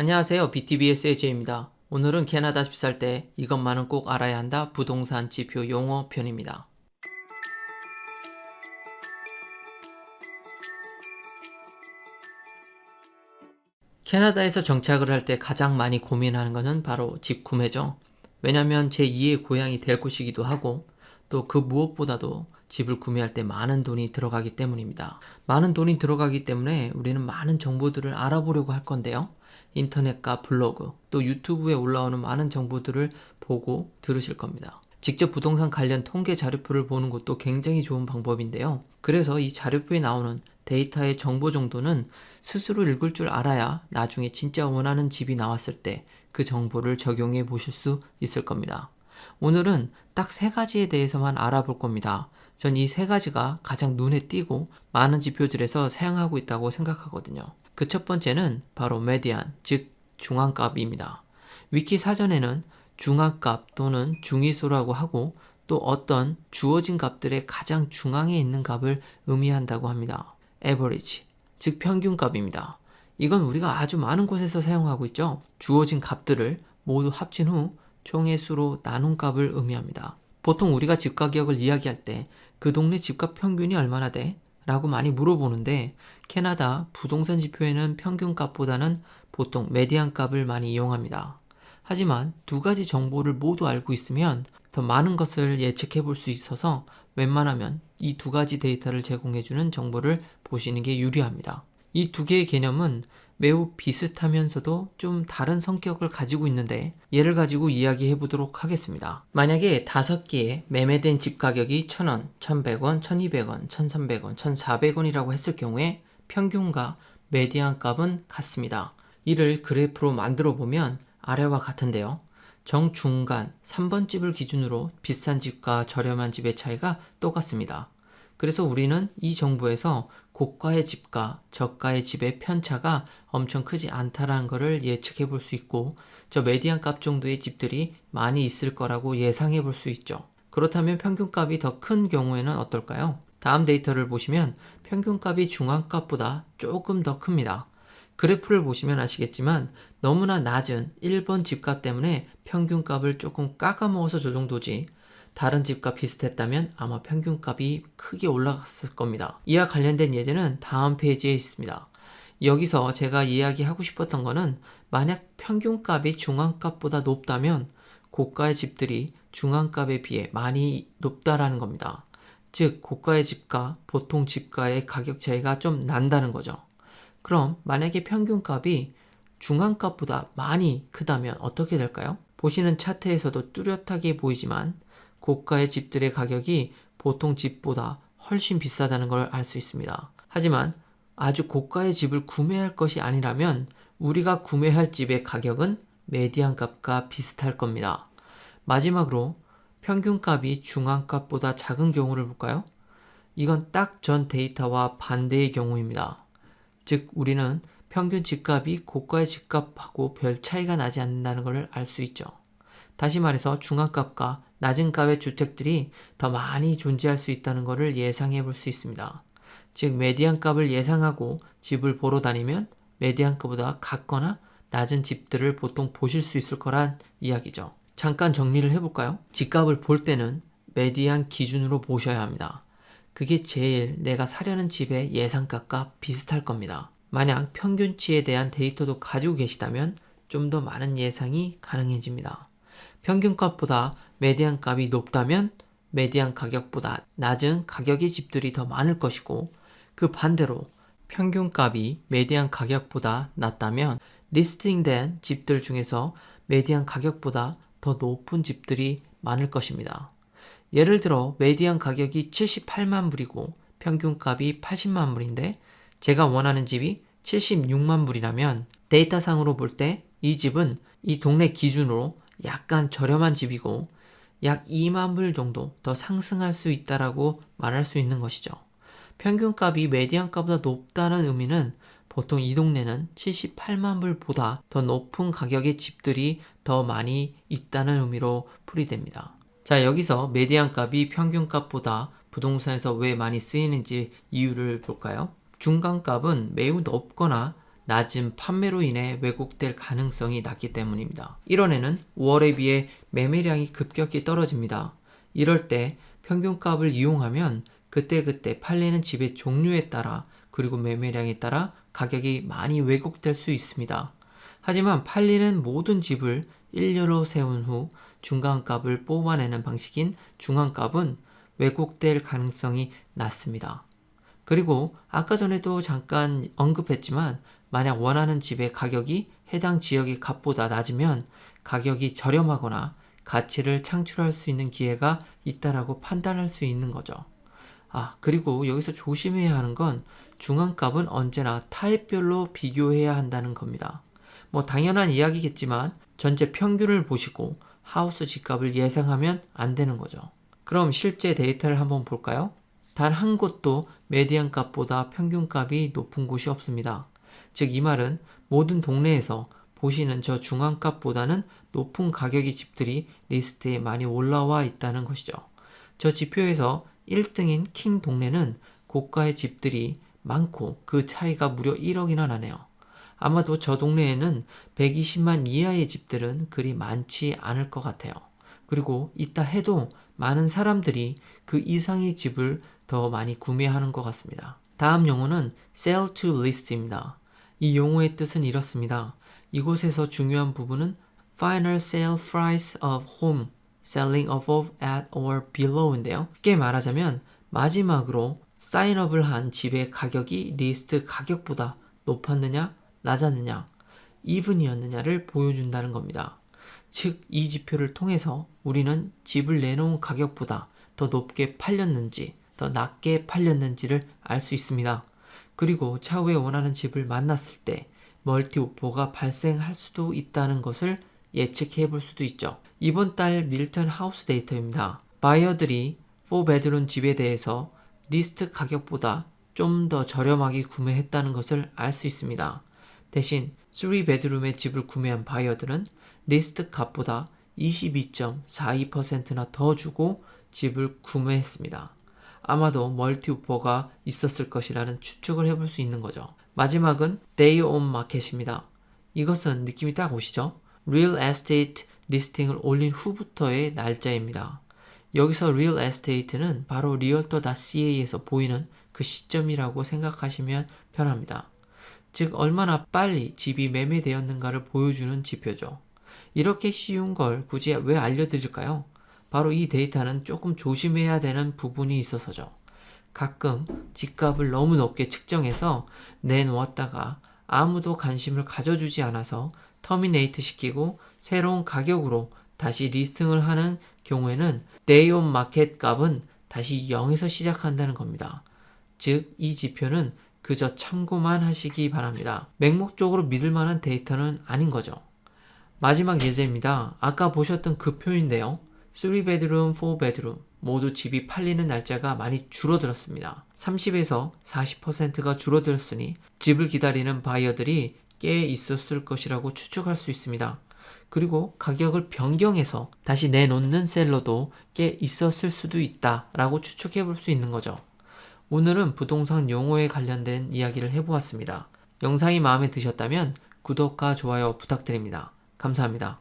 안녕하세요. BTBS의 제이입니다. 오늘은 캐나다 집 살 때 이것만은 꼭 알아야 한다 부동산 지표 용어 편입니다. 캐나다에서 정착을 할 때 가장 많이 고민하는 것은 바로 집 구매죠. 왜냐면 제2의 고향이 될 곳이기도 하고 또 그 무엇보다도 집을 구매할 때 많은 돈이 들어가기 때문입니다. 많은 돈이 들어가기 때문에 우리는 많은 정보들을 알아보려고 할 건데요. 인터넷과 블로그, 또 유튜브에 올라오는 많은 정보들을 보고 들으실 겁니다. 직접 부동산 관련 통계 자료표를 보는 것도 굉장히 좋은 방법인데요. 그래서 이 자료표에 나오는 데이터의 정보 정도는 스스로 읽을 줄 알아야 나중에 진짜 원하는 집이 나왔을 때 그 정보를 적용해 보실 수 있을 겁니다. 오늘은 딱 세 가지에 대해서만 알아볼 겁니다. 전 이 세 가지가 가장 눈에 띄고 많은 지표들에서 사용하고 있다고 생각하거든요. 그 첫 번째는 바로 메디안, 즉 중앙값입니다. 위키 사전에는 중앙값 또는 중위소라고 하고 또 어떤 주어진 값들의 가장 중앙에 있는 값을 의미한다고 합니다. average, 즉 평균값입니다. 이건 우리가 아주 많은 곳에서 사용하고 있죠. 주어진 값들을 모두 합친 후 총의 수로 나눈 값을 의미합니다. 보통 우리가 집 가격을 이야기할 때 그 동네 집값 평균이 얼마나 돼? 라고 많이 물어보는데 캐나다 부동산 지표에는 평균값보다는 보통 메디안 값을 많이 이용합니다. 하지만 두 가지 정보를 모두 알고 있으면 더 많은 것을 예측해 볼 수 있어서 웬만하면 이 두 가지 데이터를 제공해주는 정보를 보시는 게 유리합니다. 이 두 개의 개념은 매우 비슷하면서도 좀 다른 성격을 가지고 있는데 얘를 가지고 이야기해 보도록 하겠습니다. 만약에 5개의 매매된 집 가격이 1,000원, 1,100원, 1,200원, 1,300원, 1,400원이라고 했을 경우에 평균과 메디안 값은 같습니다. 이를 그래프로 만들어 보면 아래와 같은데요. 정중간 3번 집을 기준으로 비싼 집과 저렴한 집의 차이가 똑같습니다. 그래서 우리는 이 정보에서 고가의 집과 저가의 집의 편차가 엄청 크지 않다라는 것을 예측해 볼 수 있고 저 메디안 값 정도의 집들이 많이 있을 거라고 예상해 볼 수 있죠. 그렇다면 평균값이 더 큰 경우에는 어떨까요? 다음 데이터를 보시면 평균값이 중앙값보다 조금 더 큽니다. 그래프를 보시면 아시겠지만 너무나 낮은 1번 집값 때문에 평균값을 조금 깎아먹어서 저 정도지 다른 집과 비슷했다면 아마 평균값이 크게 올라갔을 겁니다. 이와 관련된 예제는 다음 페이지에 있습니다. 여기서 제가 이야기하고 싶었던 거는 만약 평균값이 중앙값보다 높다면 고가의 집들이 중앙값에 비해 많이 높다라는 겁니다. 즉 고가의 집과 보통 집가의 가격 차이가 좀 난다는 거죠. 그럼 만약에 평균값이 중앙값보다 많이 크다면 어떻게 될까요? 보시는 차트에서도 뚜렷하게 보이지만 고가의 집들의 가격이 보통 집보다 훨씬 비싸다는 걸 알 수 있습니다. 하지만 아주 고가의 집을 구매할 것이 아니라면 우리가 구매할 집의 가격은 메디안 값과 비슷할 겁니다. 마지막으로 평균값이 중앙값보다 작은 경우를 볼까요? 이건 딱 전 데이터와 반대의 경우입니다. 즉 우리는 평균 집값이 고가의 집값하고 별 차이가 나지 않는다는 것을 알 수 있죠. 다시 말해서 중앙값과 낮은 값의 주택들이 더 많이 존재할 수 있다는 것을 예상해 볼 수 있습니다. 즉 메디안 값을 예상하고 집을 보러 다니면 메디안 값보다 같거나 낮은 집들을 보통 보실 수 있을 거란 이야기죠. 잠깐 정리를 해볼까요? 집값을 볼 때는 메디안 기준으로 보셔야 합니다. 그게 제일 내가 사려는 집의 예상값과 비슷할 겁니다. 만약 평균치에 대한 데이터도 가지고 계시다면 좀 더 많은 예상이 가능해집니다. 평균값보다 메디안 값이 높다면 메디안 가격보다 낮은 가격의 집들이 더 많을 것이고 그 반대로 평균값이 메디안 가격보다 낮다면 리스팅된 집들 중에서 메디안 가격보다 더 높은 집들이 많을 것입니다. 예를 들어 메디안 가격이 78만 불이고 평균값이 80만 불인데 제가 원하는 집이 76만 불이라면 데이터상으로 볼 때 이 집은 이 동네 기준으로 약간 저렴한 집이고 약 2만 불 정도 더 상승할 수 있다라고 말할 수 있는 것이죠. 평균값이 메디안값보다 높다는 의미는 보통 이 동네는 78만 불보다 더 높은 가격의 집들이 더 많이 있다는 의미로 풀이됩니다. 자, 여기서 메디안값이 평균값보다 부동산에서 왜 많이 쓰이는지 이유를 볼까요? 중간값은 매우 높거나 낮은 판매로 인해 왜곡될 가능성이 낮기 때문입니다. 1월에는 5월에 비해 매매량이 급격히 떨어집니다. 이럴 때 평균값을 이용하면 그때그때 팔리는 집의 종류에 따라 그리고 매매량에 따라 가격이 많이 왜곡될 수 있습니다. 하지만 팔리는 모든 집을 일렬로 세운 후 중간값을 뽑아내는 방식인 중간값은 왜곡될 가능성이 낮습니다. 그리고 아까 전에도 잠깐 언급했지만 만약 원하는 집의 가격이 해당 지역의 값보다 낮으면 가격이 저렴하거나 가치를 창출할 수 있는 기회가 있다라고 판단할 수 있는 거죠. 그리고 여기서 조심해야 하는 건 중간값은 언제나 타입별로 비교해야 한다는 겁니다. 당연한 이야기겠지만 전체 평균을 보시고 하우스 집값을 예상하면 안 되는 거죠. 그럼 실제 데이터를 한번 볼까요? 단 한 곳도 메디안 값보다 평균값이 높은 곳이 없습니다. 즉 이 말은 모든 동네에서 보시는 저 중간값보다는 높은 가격의 집들이 리스트에 많이 올라와 있다는 것이죠. 저 지표에서 1등인 킹 동네는 고가의 집들이 많고 그 차이가 무려 1억이나 나네요. 아마도 저 동네에는 120만 이하의 집들은 그리 많지 않을 것 같아요. 그리고 있다 해도 많은 사람들이 그 이상의 집을 더 많이 구매하는 것 같습니다. 다음 용어는 sell to list입니다. 이 용어의 뜻은 이렇습니다. 이곳에서 중요한 부분은 final sale price of home selling above, at, or below인데요. 쉽게 말하자면 마지막으로 사인업을 한 집의 가격이 리스트 가격보다 높았느냐, 낮았느냐, even이었느냐를 보여준다는 겁니다. 즉, 이 지표를 통해서 우리는 집을 내놓은 가격보다 더 높게 팔렸는지, 더 낮게 팔렸는지를 알 수 있습니다. 그리고 차후에 원하는 집을 만났을 때 멀티 오퍼가 발생할 수도 있다는 것을 예측해 볼 수도 있죠. 이번 달 밀턴 하우스 데이터입니다. 바이어들이 4베드룸 집에 대해서 리스트 가격보다 좀 더 저렴하게 구매했다는 것을 알 수 있습니다. 대신 3베드룸의 집을 구매한 바이어들은 리스트 값보다 22.42%나 더 주고 집을 구매했습니다. 아마도 멀티 오퍼가 있었을 것이라는 추측을 해볼 수 있는 거죠. 마지막은 Day on Market입니다. 이것은 느낌이 딱 오시죠? Real Estate 리스팅을 올린 후부터의 날짜입니다. 여기서 Real Estate는 바로 realtor.ca에서 보이는 그 시점이라고 생각하시면 편합니다. 즉 얼마나 빨리 집이 매매되었는가를 보여주는 지표죠. 이렇게 쉬운 걸 굳이 왜 알려드릴까요? 바로 이 데이터는 조금 조심해야 되는 부분이 있어서죠. 가끔 집값을 너무 높게 측정해서 내놓았다가 아무도 관심을 가져주지 않아서 터미네이트 시키고 새로운 가격으로 다시 리스팅을 하는 경우에는 Day on Market 값은 다시 0에서 시작한다는 겁니다. 즉, 이 지표는 그저 참고만 하시기 바랍니다. 맹목적으로 믿을 만한 데이터는 아닌 거죠. 마지막 예제입니다. 아까 보셨던 그 표인데요. 3베드룸, 4베드룸 모두 집이 팔리는 날짜가 많이 줄어들었습니다. 30에서 40%가 줄어들었으니 집을 기다리는 바이어들이 꽤 있었을 것이라고 추측할 수 있습니다. 그리고 가격을 변경해서 다시 내놓는 셀러도 꽤 있었을 수도 있다라고 추측해 볼 수 있는 거죠. 오늘은 부동산 용어에 관련된 이야기를 해보았습니다. 영상이 마음에 드셨다면 구독과 좋아요 부탁드립니다. 감사합니다.